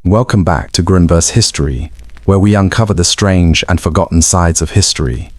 Welcome back to Grunverse History, where we uncover the strange and forgotten sides of history.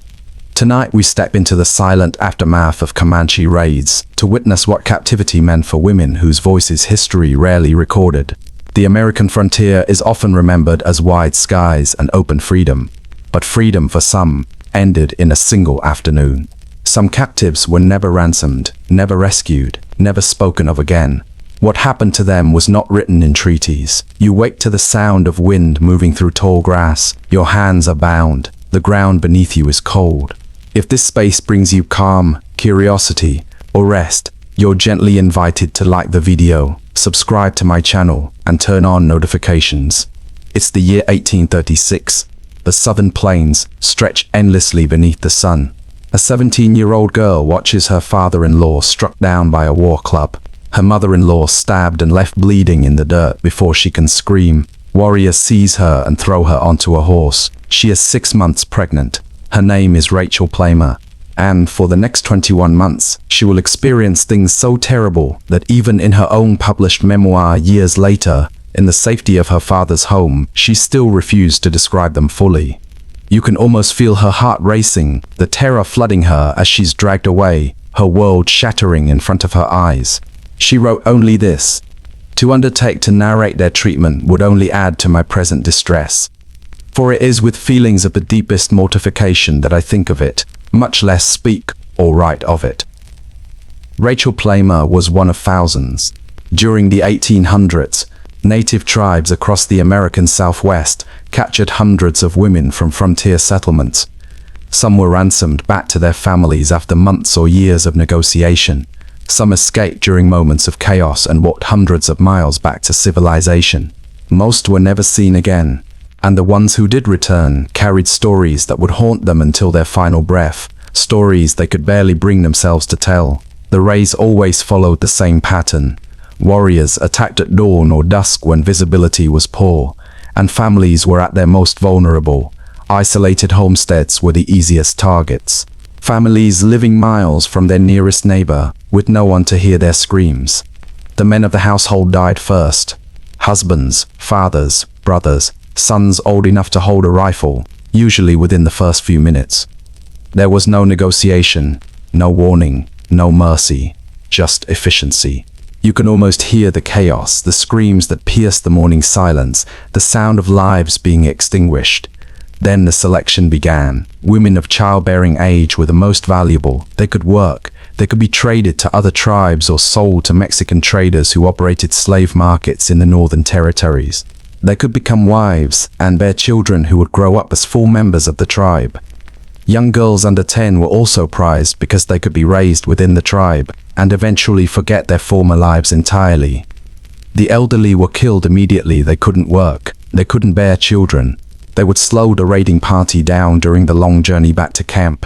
Tonight we step into the silent aftermath of Comanche raids to witness what captivity meant for women whose voices history rarely recorded. The American frontier is often remembered as wide skies and open freedom, but freedom for some ended in a single afternoon. Some captives were never ransomed, never rescued, never spoken of again. What happened to them was not written in treaties. You wake to the sound of wind moving through tall grass. Your hands are bound. The ground beneath you is cold. If this space brings you calm, curiosity, or rest, you're gently invited to like the video, subscribe to my channel, and turn on notifications. It's the year 1836. The southern plains stretch endlessly beneath the sun. A 17-year-old girl watches her father-in-law struck down by a war club. Her mother-in-law stabbed and left bleeding in the dirt before she can scream. Warriors seize her and throw her onto a horse. She is 6 months pregnant. Her name is Rachel Plummer, and for the next 21 months, she will experience things so terrible that even in her own published memoir years later, in the safety of her father's home, she still refused to describe them fully. You can almost feel her heart racing, the terror flooding her as she's dragged away, her world shattering in front of her eyes. She wrote only this: "To undertake to narrate their treatment would only add to my present distress. For it is with feelings of the deepest mortification that I think of it, much less speak or write of it." Rachel Plummer was one of thousands. During the 1800s, native tribes across the American Southwest captured hundreds of women from frontier settlements. Some were ransomed back to their families after months or years of negotiation. Some escaped during moments of chaos and walked hundreds of miles back to civilization. Most were never seen again, and the ones who did return carried stories that would haunt them until their final breath, stories they could barely bring themselves to tell. The raids always followed the same pattern. Warriors attacked at dawn or dusk when visibility was poor, and families were at their most vulnerable. Isolated homesteads were the easiest targets. Families living miles from their nearest neighbor, with no one to hear their screams. The men of the household died first. Husbands, fathers, brothers, sons old enough to hold a rifle, usually within the first few minutes. There was no negotiation, no warning, no mercy, just efficiency. You can almost hear the chaos, the screams that pierced the morning silence, the sound of lives being extinguished. Then the selection began. Women of childbearing age were the most valuable. They could work. They could be traded to other tribes or sold to Mexican traders who operated slave markets in the northern territories. They could become wives and bear children who would grow up as full members of the tribe. Young girls under 10 were also prized because they could be raised within the tribe and eventually forget their former lives entirely. The elderly were killed immediately. They couldn't work. They couldn't bear children. They would slow the raiding party down during the long journey back to camp.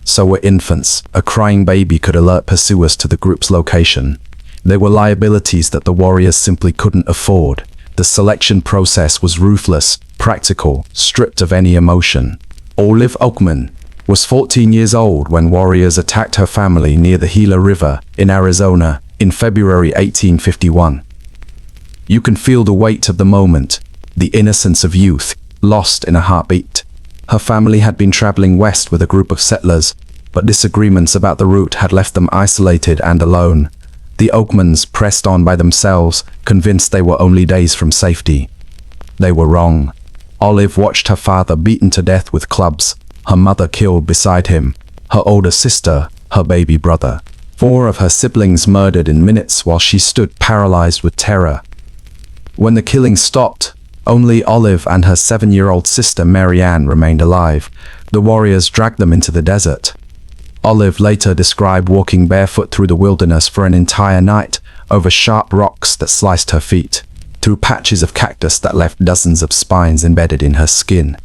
So were infants. A crying baby could alert pursuers to the group's location. They were liabilities that the warriors simply couldn't afford. The selection process was ruthless, practical, stripped of any emotion. Olive Oatman was 14 years old when warriors attacked her family near the Gila River in Arizona in February 1851. You can feel the weight of the moment, the innocence of youth, lost in a heartbeat. Her family had been traveling west with a group of settlers, but disagreements about the route had left them isolated and alone. The Oatmans pressed on by themselves, convinced they were only days from safety. They were wrong. Olive watched her father beaten to death with clubs, her mother killed beside him, her older sister, her baby brother. 4 of her siblings murdered in minutes while she stood paralyzed with terror. When the killing stopped, only Olive and her 7-year-old sister Marianne remained alive. The warriors dragged them into the desert. Olive later described walking barefoot through the wilderness for an entire night, over sharp rocks that sliced her feet, through patches of cactus that left dozens of spines embedded in her skin.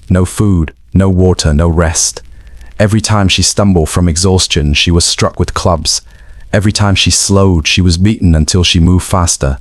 No food, no water, no rest. Every time she stumbled from exhaustion, she was struck with clubs. Every time she slowed, she was beaten until she moved faster.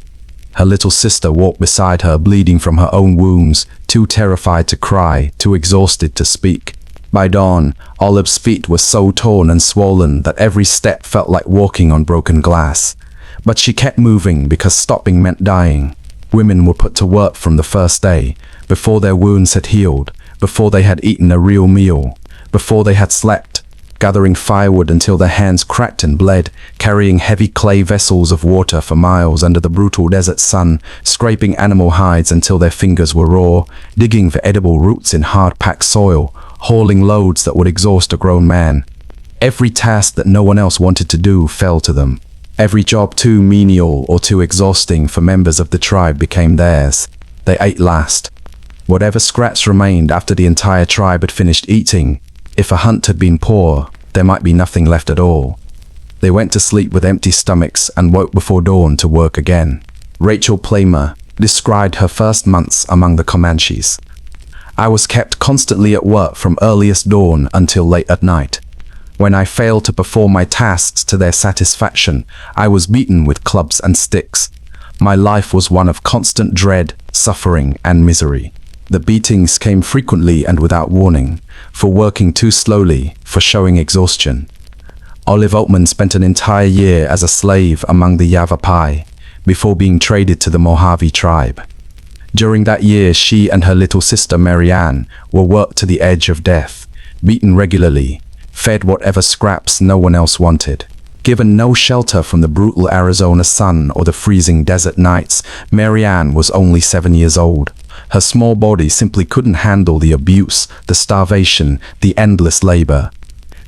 Her little sister walked beside her, bleeding from her own wounds, too terrified to cry, too exhausted to speak. By dawn, Olive's feet were so torn and swollen that every step felt like walking on broken glass. But she kept moving because stopping meant dying. Women were put to work from the first day, before their wounds had healed, before they had eaten a real meal, before they had slept, gathering firewood until their hands cracked and bled, carrying heavy clay vessels of water for miles under the brutal desert sun, scraping animal hides until their fingers were raw, digging for edible roots in hard-packed soil, hauling loads that would exhaust a grown man. Every task that no one else wanted to do fell to them. Every job too menial or too exhausting for members of the tribe became theirs. They ate last. Whatever scraps remained after the entire tribe had finished eating. If a hunt had been poor, there might be nothing left at all. They went to sleep with empty stomachs and woke before dawn to work again. Rachel Plummer described her first months among the Comanches. I was kept constantly at work from earliest dawn until late at night. When I failed to perform my tasks to their satisfaction, I was beaten with clubs and sticks. My life was one of constant dread, suffering, and misery. The beatings came frequently and without warning, for working too slowly, for showing exhaustion. Olive Oatman spent an entire year as a slave among the Yavapai, before being traded to the Mojave tribe. During that year, she and her little sister Marianne were worked to the edge of death, beaten regularly, fed whatever scraps no one else wanted. Given no shelter from the brutal Arizona sun or the freezing desert nights, Marianne was only 7 years old. Her small body simply couldn't handle the abuse, the starvation, the endless labor.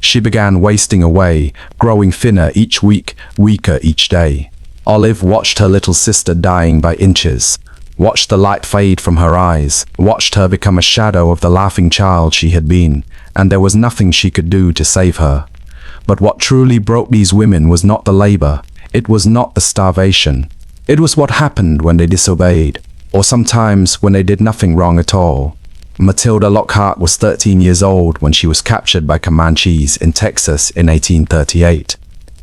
She began wasting away, growing thinner each week, weaker each day. Olive watched her little sister dying by inches, watched the light fade from her eyes, watched her become a shadow of the laughing child she had been, and there was nothing she could do to save her. But what truly broke these women was not the labor, it was not the starvation. It was what happened when they disobeyed, or sometimes when they did nothing wrong at all. Matilda Lockhart was 13 years old when she was captured by Comanches in Texas in 1838.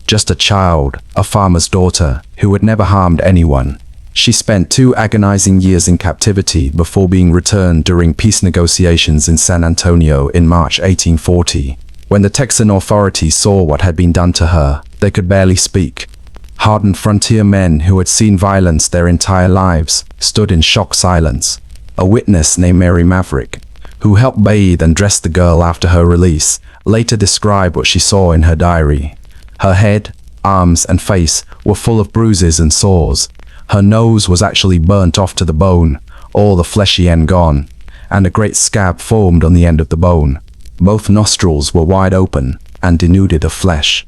Just a child, a farmer's daughter, who had never harmed anyone. She spent 2 agonizing years in captivity before being returned during peace negotiations in San Antonio in March 1840. When the Texan authorities saw what had been done to her, they could barely speak. Hardened frontier men who had seen violence their entire lives stood in shocked silence. A witness named Mary Maverick, who helped bathe and dress the girl after her release, later described what she saw in her diary. Her head, arms, and face were full of bruises and sores. Her nose was actually burnt off to the bone, all the fleshy end gone, and a great scab formed on the end of the bone. Both nostrils were wide open and denuded of flesh.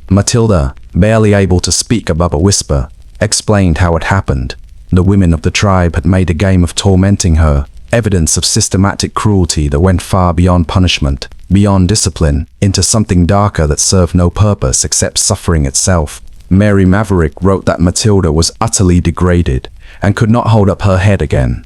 Matilda, barely able to speak above a whisper, explained how it happened. The women of the tribe had made a game of tormenting her, evidence of systematic cruelty that went far beyond punishment, beyond discipline, into something darker that served no purpose except suffering itself. Mary Maverick wrote that Matilda was utterly degraded and could not hold up her head again.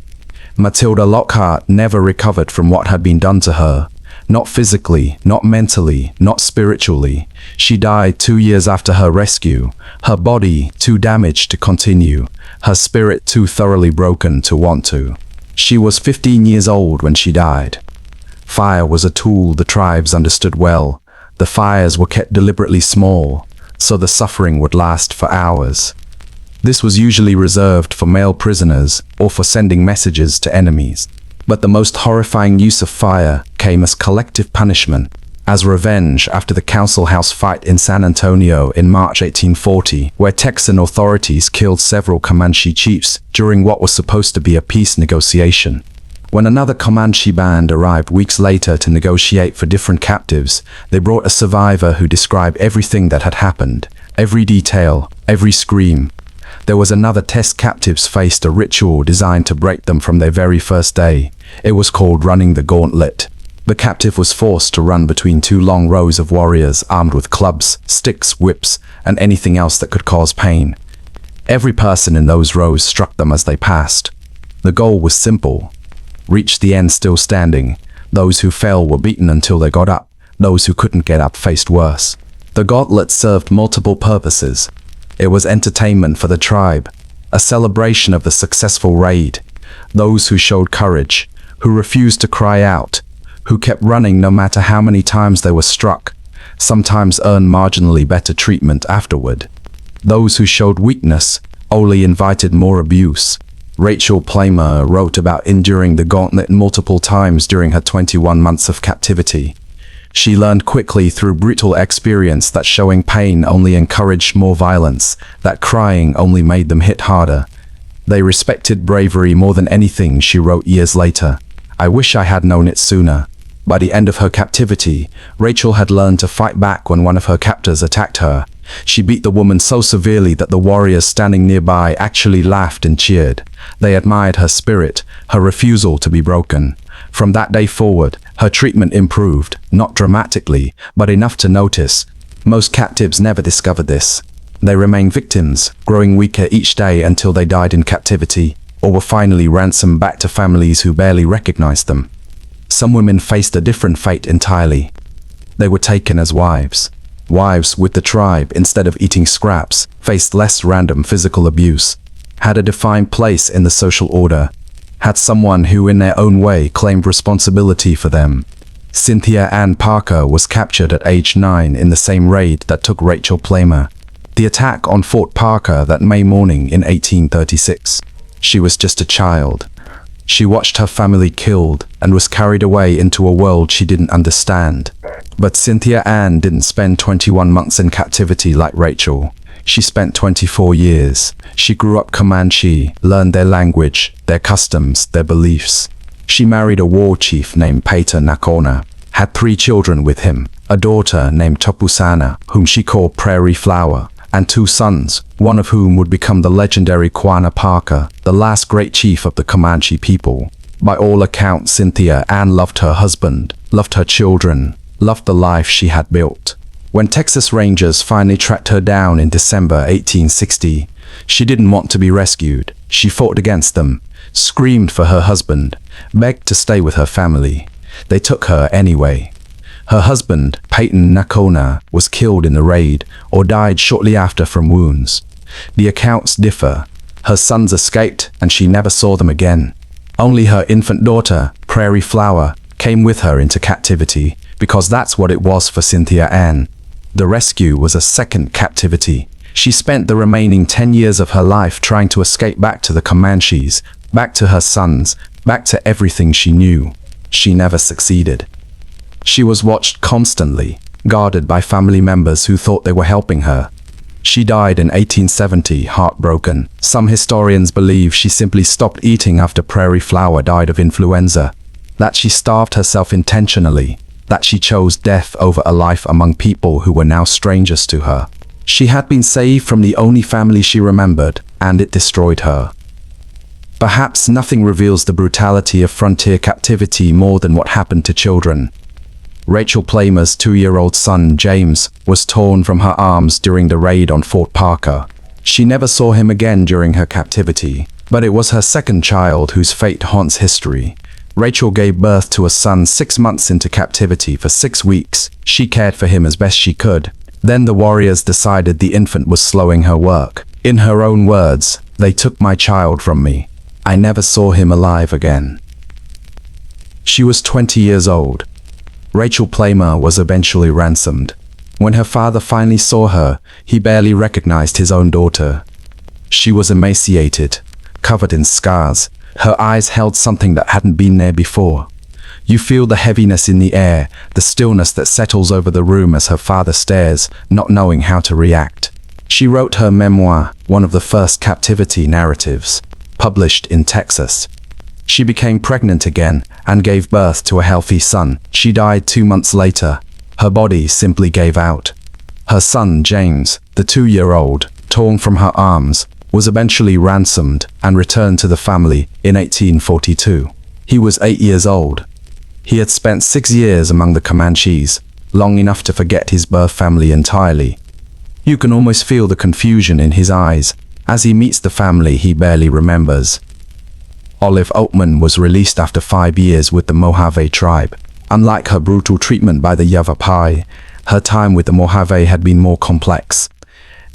Matilda Lockhart never recovered from what had been done to her. Not physically, not mentally, not spiritually. She died 2 years after her rescue, her body too damaged to continue, her spirit too thoroughly broken to want to. She was 15 years old when she died. Fire was a tool the tribes understood well. The fires were kept deliberately small, so the suffering would last for hours. This was usually reserved for male prisoners or for sending messages to enemies. But the most horrifying use of fire came as collective punishment, as revenge after the Council House fight in San Antonio in March 1840, where Texan authorities killed several Comanche chiefs during what was supposed to be a peace negotiation. When another Comanche band arrived weeks later to negotiate for different captives, they brought a survivor who described everything that had happened, every detail, every scream. There was another test captives faced a ritual designed to break them from their very first day. It was called running the gauntlet. The captive was forced to run between 2 long rows of warriors armed with clubs, sticks, whips, and anything else that could cause pain. Every person in those rows struck them as they passed. The goal was simple: reach the end still standing. Those who fell were beaten until they got up. Those who couldn't get up faced worse. The gauntlet served multiple purposes. It was entertainment for the tribe, a celebration of the successful raid. Those who showed courage, who refused to cry out, who kept running no matter how many times they were struck, sometimes earned marginally better treatment afterward. Those who showed weakness only invited more abuse. Rachel Plummer wrote about enduring the gauntlet multiple times during her 21 months of captivity. She learned quickly through brutal experience that showing pain only encouraged more violence, that crying only made them hit harder. They respected bravery more than anything, she wrote years later. I wish I had known it sooner. By the end of her captivity, Rachel had learned to fight back when one of her captors attacked her. She beat the woman so severely that the warriors standing nearby actually laughed and cheered. They admired her spirit, her refusal to be broken. From that day forward, her treatment improved, not dramatically, but enough to notice. Most captives never discovered this. They remained victims, growing weaker each day until they died in captivity, or were finally ransomed back to families who barely recognized them. Some women faced a different fate entirely. They were taken as wives. Wives with the tribe, instead of eating scraps, faced less random physical abuse, had a defined place in the social order, had someone who in their own way claimed responsibility for them. Cynthia Ann Parker was captured at age 9 in the same raid that took Rachel Plummer. The attack on Fort Parker that May morning in 1836. She was just a child. She watched her family killed and was carried away into a world she didn't understand. But Cynthia Ann didn't spend 21 months in captivity like Rachel. She spent 24 years. She grew up Comanche, learned their language, their customs, their beliefs. She married a war chief named Peter Nakona, had 3 children with him, a daughter named Topusana, whom she called Prairie Flower, and 2 sons, one of whom would become the legendary Quanah Parker, the last great chief of the Comanche people. By all accounts, Cynthia Ann loved her husband, loved her children, loved the life she had built. When Texas Rangers finally tracked her down in December 1860, she didn't want to be rescued. She fought against them, screamed for her husband, begged to stay with her family. They took her anyway. Her husband, Peyton Nakona, was killed in the raid or died shortly after from wounds. The accounts differ. Her sons escaped and she never saw them again. Only her infant daughter, Prairie Flower, came with her into captivity, because that's what it was for Cynthia Ann. The rescue was a second captivity. She spent the remaining 10 years of her life trying to escape back to the Comanches, back to her sons, back to everything she knew. She never succeeded. She was watched constantly, guarded by family members who thought they were helping her. She died in 1870, heartbroken. Some historians believe she simply stopped eating after Prairie Flower died of influenza, that she starved herself intentionally, that she chose death over a life among people who were now strangers to her. She had been saved from the only family she remembered, and it destroyed her. Perhaps nothing reveals the brutality of frontier captivity more than what happened to children. Rachel Plummer's 2-year-old son, James, was torn from her arms during the raid on Fort Parker. She never saw him again during her captivity, but it was her second child whose fate haunts history. Rachel gave birth to a son 6 months into captivity. For 6 weeks, she cared for him as best she could. Then the warriors decided the infant was slowing her work. In her own words, "They took my child from me. I never saw him alive again." She was 20 years old. Rachel Plummer was eventually ransomed. When her father finally saw her, he barely recognized his own daughter. She was emaciated, covered in scars. Her eyes held something that hadn't been there before. You feel the heaviness in the air, the stillness that settles over the room as her father stares, not knowing how to react. She wrote her memoir, one of the first captivity narratives, published in Texas. She became pregnant again and gave birth to a healthy son. She died 2 months later. Her body simply gave out. Her son, James, the 2-year-old, torn from her arms, was eventually ransomed and returned to the family in 1842. He was 8 years old. He had spent 6 years among the Comanches, long enough to forget his birth family entirely. You can almost feel the confusion in his eyes as he meets the family he barely remembers. Olive Oatman was released after 5 years with the Mojave tribe. Unlike her brutal treatment by the Yavapai, her time with the Mojave had been more complex.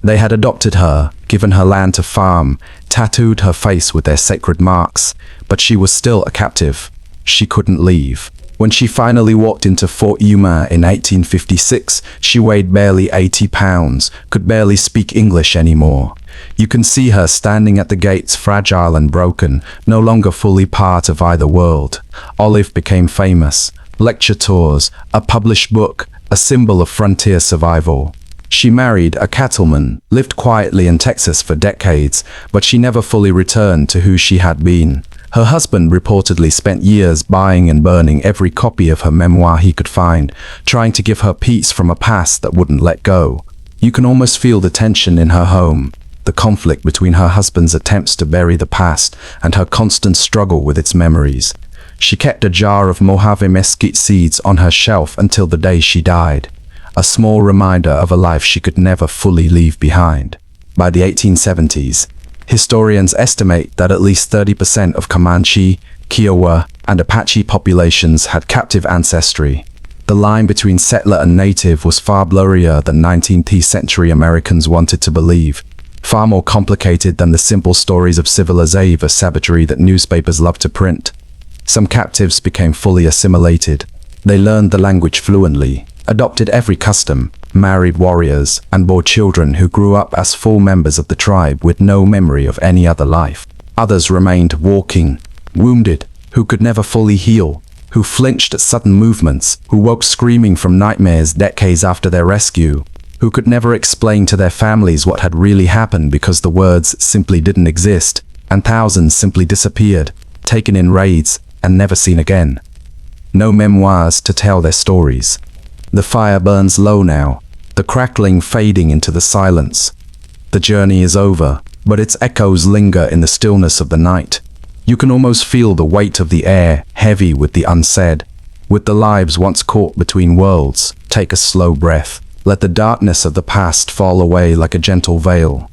They had adopted her, given her land to farm, tattooed her face with their sacred marks, but she was still a captive. She couldn't leave. When she finally walked into Fort Yuma in 1856, she weighed barely 80 pounds, could barely speak English anymore. You can see her standing at the gates, fragile and broken, no longer fully part of either world. Olive became famous. Lecture tours, a published book, a symbol of frontier survival. She married a cattleman, lived quietly in Texas for decades, but she never fully returned to who she had been. Her husband reportedly spent years buying and burning every copy of her memoir he could find, trying to give her peace from a past that wouldn't let go. You can almost feel the tension in her home, the conflict between her husband's attempts to bury the past and her constant struggle with its memories. She kept a jar of Mojave mesquite seeds on her shelf until the day she died, a small reminder of a life she could never fully leave behind. By the 1870s, historians estimate that at least 30% of Comanche, Kiowa, and Apache populations had captive ancestry. The line between settler and native was far blurrier than 19th century Americans wanted to believe, far more complicated than the simple stories of civilization or savagery that newspapers loved to print. Some captives became fully assimilated. They learned the language fluently, adopted every custom, married warriors, and bore children who grew up as full members of the tribe with no memory of any other life. Others remained walking, wounded, who could never fully heal, who flinched at sudden movements, who woke screaming from nightmares decades after their rescue, who could never explain to their families what had really happened because the words simply didn't exist, and thousands simply disappeared, taken in raids, and never seen again. No memoirs to tell their stories. The fire burns low now, the crackling fading into the silence. The journey is over, but its echoes linger in the stillness of the night. You can almost feel the weight of the air, heavy with the unsaid. With the lives once caught between worlds, take a slow breath. Let the darkness of the past fall away like a gentle veil.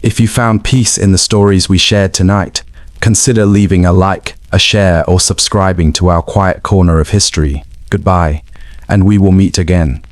If you found peace in the stories we shared tonight, consider leaving a like, a share, or subscribing to our quiet corner of history. Goodbye, and we will meet again.